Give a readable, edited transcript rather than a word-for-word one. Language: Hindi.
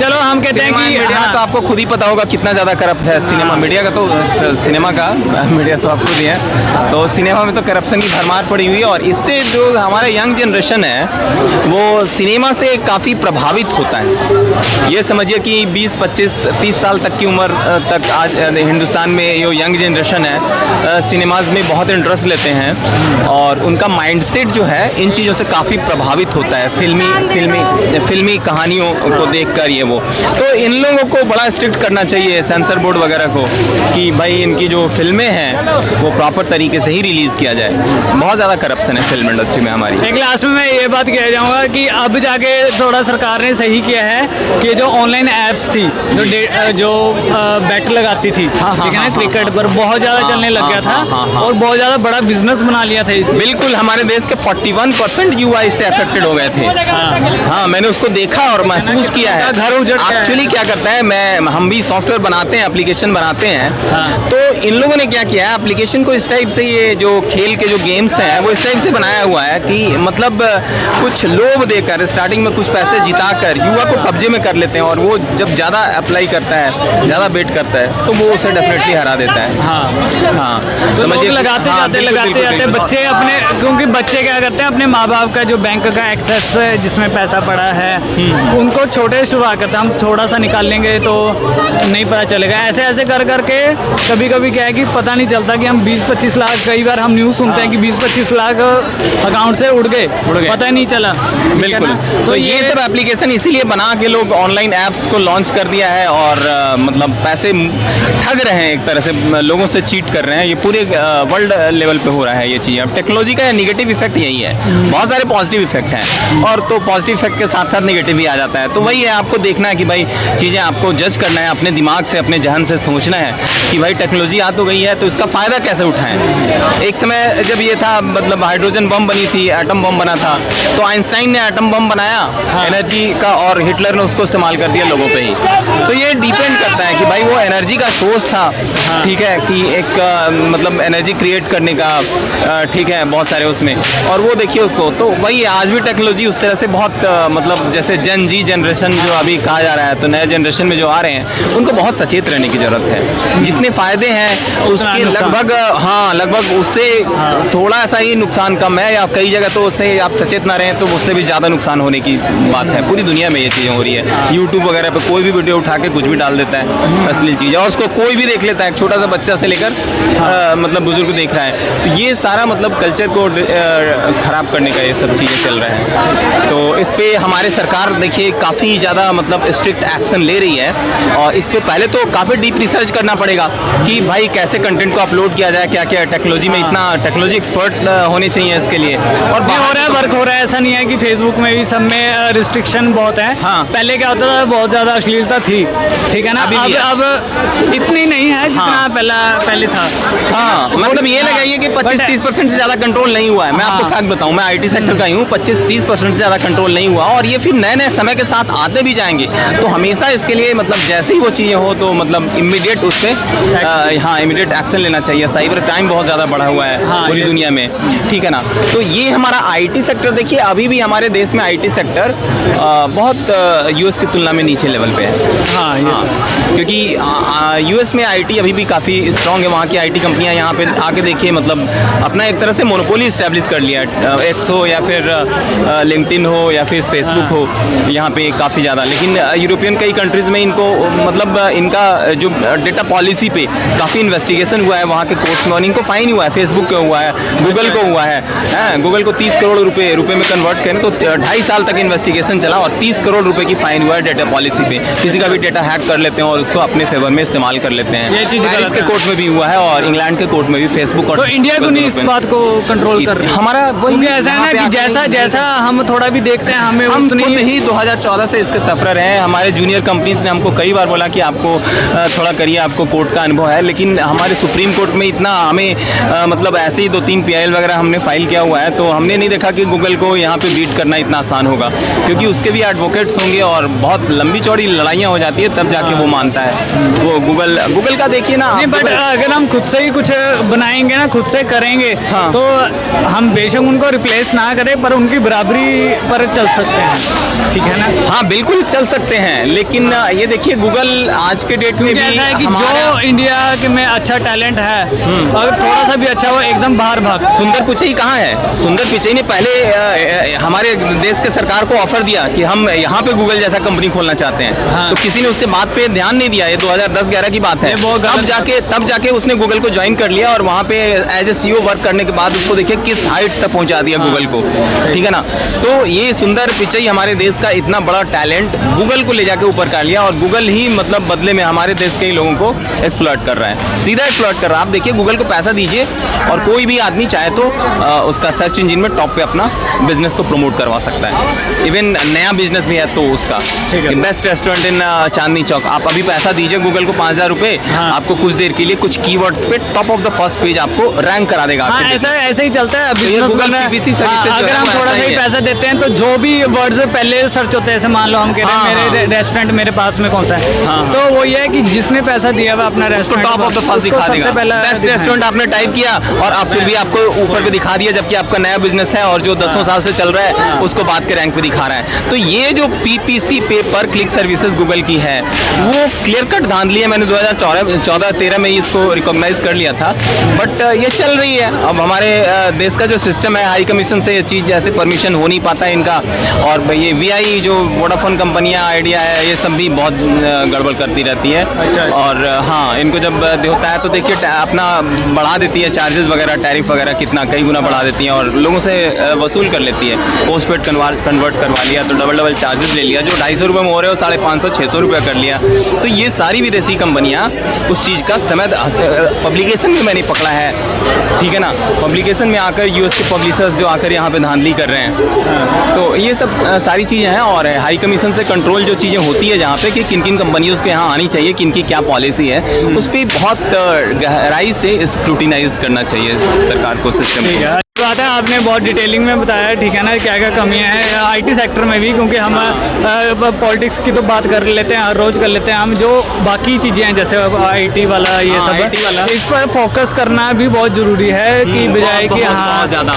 चलो हम कहते हैं कि मीडिया में तो आपको खुद ही पता होगा कितना ज़्यादा करप्ट है सिनेमा। मीडिया का तो सिनेमा का मीडिया तो आपको दिया है, तो सिनेमा में तो करप्शन की भरमार पड़ी हुई है। और इससे जो हमारा यंग जनरेशन है वो सिनेमा से काफ़ी प्रभावित होता है। ये समझिए कि 20, 25, 30 साल तक की उम्र तक आज हिंदुस्तान में जो यंग जनरेशन है सिनेमाज में बहुत इंटरेस्ट लेते हैं और उनका माइंडसेट जो है इन चीज़ों से काफ़ी प्रभावित होता है, फिल्मी कहानियों को देखकर। ये वो तो इन लोगों को बड़ा स्ट्रिक्ट करना चाहिए सेंसर बोर्ड वगैरह को कि भाई इनकी जो फिल्में हैं वो प्रॉपर तरीके से ही रिलीज़ किया जाए। बहुत ज़्यादा करप्शन है फिल्म इंडस्ट्री में हमारी। एक लास्ट में मैं ये बात कह जाऊँगा कि अब जाके थोड़ा सरकार ने सही किया है कि जो ऑनलाइन ऐप्स थी जो बेट लगाती थी, ठीक है ना, क्रिकेट पर बहुत ज़्यादा चलने लग गया था और बहुत ज़्यादा बड़ा बिजनेस बना लिया था इससे। बिल्कुल, हमारे देश के 41% युवा इससे अफेक्टेड हो गए थे। हाँ, मैंने उसको देखा और महसूस किया है। घर उजड़ एक्चुअली क्या करता है, हम भी सॉफ्टवेयर बनाते हैं, एप्लीकेशन बनाते हैं, तो इन लोगों ने क्या किया है, एप्लीकेशन को इस टाइप से, ये जो खेल के जो गेम्स हैं वो इस टाइप से बनाया हुआ है कि मतलब कुछ लोभ देकर स्टार्टिंग में कुछ पैसे जिताकर युवा को कब्जे में कर लेते हैं और वो जब ज़्यादा अप्लाई करता है, ज़्यादा बेट करता है तो वो उसे डेफिनेटली हरा देता है। हाँ, तो लोग लगाते जाते बच्चे अपने, क्योंकि बच्चे क्या करते हैं अपने माँ बाप का जो बैंक का एक्सेस जिसमें पैसा पड़ा है उनको छोटे शुरुआत करते हैं, हम थोड़ा सा निकाल लेंगे तो नहीं पता चलेगा। ऐसे ऐसे कर करके कभी कभी क्या है कि पता नहीं चलता कि हम 20-25 लाख, कई बार हम न्यूज़ सुनते हैं कि 20-25 लाख अकाउंट से उड़ गए, पता ही नहीं चला। बिल्कुल, तो ये सब एप्लीकेशन इसीलिए बना के लोग ऑनलाइन ऐप्स को लॉन्च कर दिया है और मतलब पैसे ठग रहे हैं, एक तरह से लोगों से चीट कर रहे हैं। ये पूरे वर्ल्ड लेवल पे हो रहा है ये चीज़। अब टेक्नोलॉजी का निगेटिव इफेक्ट यही है, बहुत सारे पॉजिटिव इफेक्ट हैं और तो पॉजिटिव इफेक्ट के साथ साथ निगेटिव भी आ जाता है। तो वही है, आपको देखना है कि भाई चीज़ें आपको जज करना है, अपने दिमाग से, अपने जहन से सोचना है कि भाई टेक्नोलॉजी आ तो गई है तो इसका फ़ायदा कैसे उठाएं। एक समय जब ये था, मतलब हाइड्रोजन बम बनी थी, एटम बम बना था, तो आइंस्टाइन ने एटम बम बनाया एनर्जी का और हिटलर ने उसको इस्तेमाल कर दिया लोगों पे ही। तो ये डिपेंड करता है कि भाई वो एनर्जी का सोर्स था, ठीक है, कि एक मतलब एनर्जी क्रिएट करने का, ठीक है, बहुत सारे उसमें, और वो देखिए उसको। तो वही आज भी टेक्नोलॉजी उस तरह से बहुत मतलब जैसे जनरेशन जो अभी कहा जा रहा है, तो नए जनरेशन में जो आ रहे हैं उनको बहुत सचेत रहने की ज़रूरत है। जितने फ़ायदे हैं उसके लगभग उससे थोड़ा सा ही नुकसान कम है, या कई जगह तो उससे आप सचेत ना रहें तो उससे भी ज़्यादा नुकसान होने की बात है। पूरी दुनिया में ये चीज़ें हो रही है। यूट्यूब वगैरह पे कोई भी वीडियो उठा के कुछ भी डाल देता है, असली चीज़, और उसको कोई भी देख लेता है, छोटा सा बच्चा से लेकर मतलब बुजुर्ग देख रहा है। तो ये सारा मतलब कल्चर को ख़राब करने का ये सब चीज़ें चल रहा है। तो इस पर हमारे सरकार देखिए काफ़ी ज़्यादा मतलब स्ट्रिक्ट एक्शन ले रही है और इस पर पहले तो काफ़ी डीप रिसर्च करना पड़ेगा कि भाई कैसे कंटेंट को अपलोड किया जाए, क्या क्या टेक्नोलॉजी में, इतना टेक्नोलॉजी एक्सपर्ट होने चाहिए इसके लिए। और भी हो रहा है, वर्क हो रहा है, ऐसा नहीं है कि फेसबुक में भी सब में रिस्ट्रिक्शन बहुत है। पहले क्या होता था, बहुत ज़्यादा अश्लीलता थी, ठीक है ना, अब इतनी नहीं है जितना पहले था। हाँ, मतलब ये लगाइए कि 25-30% से ज़्यादा कंट्रोल नहीं हुआ है। मैं आपको फैक्ट बताऊँ, मैं IT सेक्टर का ही हूँ, 25-30% से ज़्यादा कंट्रोल नहीं हुआ और ये फिर नए नए समय के साथ आते भी जाएंगे। तो हमेशा इसके लिए मतलब जैसे ही वो चीज़ें हो तो मतलब इमीडिएट उस पर इमीडिएट एक्शन लेना चाहिए। साइबर क्राइम बहुत ज़्यादा बढ़ा हुआ है पूरी दुनिया में, ठीक है ना। तो ये हमारा IT सेक्टर देखिए, अभी भी हमारे देश में IT सेक्टर बहुत US की तुलना में नीचे लेवल पे है। क्योंकि US में IT अभी भी काफ़ी स्ट्रॉन्ग है। वहाँ की IT कंपनियाँ यहाँ पे आके देखिए मतलब अपना एक तरह से मोनोपोली इस्टेब्लिश कर लिया। X हो या फिर लिंक्डइन हो या फिर फेसबुक हो, यहाँ पे काफ़ी ज़्यादा। लेकिन यूरोपियन कई कंट्रीज़ में इनको मतलब इनका जो डेटा पॉलिसी पे काफ़ी इन्वेस्टिगेशन हुआ है वहाँ के कोर्ट्स में और इनको फाइन हुआ है। फेसबुक को हुआ है, गूगल को हुआ है। गूगल को 30 करोड़ रुपए में कन्वर्ट करें तो 2.5 साल तक इन्वेस्टिगेशन चला और 30 करोड़ रुपए की फाइन हुआ है डेटा पॉलिसी पे। किसी का भी डेटा हैक कर लेते हैं और उसको अपने फेवर में इस्तेमाल कर लेते हैं। ये चीज़ पेरिस के कोर्ट में भी हुआ है और इंग्लैंड के कोर्ट में भी। फेसबुक और तो इंडिया को नहीं इस बात को कंट्रोल कर रहे हैं। हमारा वही ऐसा है ना कि जैसा हम थोड़ा भी देखते हैं, हम खुद ही 2014 से इसके सफर हैं। हमारे जूनियर कंपनीज ने हमको कई बार बोला कि आपको थोड़ा करिए, आपको कोर्ट का अनुभव है, लेकिन हमारे सुप्रीम कोर्ट में इतना हमें मतलब ऐसे ही 2-3 PIL वगैरह हमने फाइल किया हुआ है, तो हमने नहीं देखा कि गूगल को यहाँ पे बीट करना इतना आसान होगा, क्योंकि उसके भी एडवोकेट्स होंगे और बहुत लंबी चौड़ी लड़ाइयाँ हो जाती है, तब जाके वो मानता है। वो गूगल का देखिए ना। बट अगर हम खुद से ही कुछ बनाएंगे ना, खुद से करेंगे, तो हम बेशक उनको रिप्लेस ना करें पर उनकी बराबरी पर चल सकते हैं, ठीक है ना। हाँ बिल्कुल चल सकते हैं, लेकिन ये देखिए गूगल आज के डेट में भी ऐसा है कि हमारा जो इंडिया के में अच्छा टैलेंट है, अगर थोड़ा सा भी अच्छा हो एकदम बाहर भाग। सुंदर पिचई कहाँ है? सुंदर पिचई ने पहले हमारे देश के सरकार को ऑफर दिया कि हम यहाँ पे गूगल जैसा कंपनी खोलना चाहते हैं। हाँ। तो किसी ने उसके बात पे ध्यान नहीं दिया। ये 2010-11 की बात है। ये बहुत गलत तब जाके उसने गूगल को ज्वाइन कर लिया और वहाँ पे एज ए सीईओ वर्क करने के बाद उसको देखिए किस हाइट तक पहुँचा दिया गूगल को। ठीक है ना? तो ये सुंदर पिचई हमारे देश का इतना बड़ा टैलेंट गूगल को ले जाके ऊपर कर लिया और गूगल ही मतलब बदले में हमारे देश के ही लोगों को एक्सप्लॉइट कर रहा है, सीधा एक्सप्लॉइट कर रहा है। आप देखिए गूगल को पैसा दीजिए और कोई भी आदमी चाहे तो उसका सर्च इंजन में टॉप पे अपना बिजनेस को प्रमोट करवा सकता है। इवन नया बिजनेस भी है तो उसका best restaurant in Chandni Chowk, आप अभी पैसा दीजिए गूगल को 5,000 रुपए, आपको कुछ देर के लिए कुछ कीवर्ड्स पे top of the first page आपको रैंक करा देगा। हाँ, ऐसा ही चलता है बिजनेस गूगल में। PPC सर्विसेज जो अगर है हम वो थोड़ा ऐसा सा ही ही है। पैसा देते हैं तो जो भी वर्ड्स पहले सर्च होते हैं, जैसे मान लो हम कह रहे हैं हाँ, मेरे रेस्टोरेंट मेरे पास में कौन सा है, हाँ, तो वो ये है कि जिसने पैसा दिया हुआ अपना उसको restaurant top of the first दिखा सबसे देगा। पहला बेस्ट दिखाएं। रेस्टोरेंट आपने टाइप किया और अब फिर भी आपको ऊपर पे दिखा दिया, जबकि आपका नया बिजनेस है और जो 10 साल से चल रहा है उसको बाद के रैंक पे दिखा रहा है। तो ये जो PPC पे पर क्लिक सर्विसेज गूगल की है वो क्लियर कट धांधली है। मैंने 2014-13 में इसको रिकॉग्नाइज कर लिया था, बट ये चल रही है। अब हमारे देश का जो सिस्टम है, हाई कमीशन से ये चीज़ जैसे परमिशन हो नहीं पाता है इनका, और ये VI जो वोडाफोन कंपनियां, आइडिया है, ये सब भी बहुत गड़बड़ करती रहती है। अच्छा। और हाँ, इनको जब होता है तो देखिए अपना बढ़ा देती है चार्जेस वगैरह, टैरिफ वगैरह कितना कई गुना बढ़ा देती हैं और लोगों से वसूल कर लेती है। पोस्टपेड कन्वर्ट करवा लिया तो डबल चार्जेस ले लिया, जो 250 रुपये में हो रहे हो 550-600 रुपये कर लिया। तो ये सारी विदेशी कंपनियां उस चीज़ का समय पब्लिकेशन में मैंने पकड़ा है, ठीक है ना? पब्लिकेशन में आकर US के पब्लिशर्स जो आकर यहाँ पे धांधली कर रहे हैं। तो ये सब सारी चीज़ें हैं और हाई कमीशन से कंट्रोल जो चीज़ें होती है जहाँ पे कि किन किन कंपनियों के यहाँ आनी चाहिए, किन की क्या पॉलिसी है, उस पर बहुत गहराई से स्क्रूटिनाइज करना चाहिए सरकार को, सिस्टम को। बात है, आपने बहुत डिटेलिंग में बताया, ठीक है ना, क्या क्या कमियां हैं IT सेक्टर में भी, क्योंकि हम पॉलिटिक्स की तो बात कर लेते हैं, हर रोज़ कर लेते हैं हम, जो बाकी चीज़ें हैं जैसे IT वाला ये सब IT वाला इस पर फोकस करना भी बहुत ज़रूरी है कि बजाय कि हाँ ज़्यादा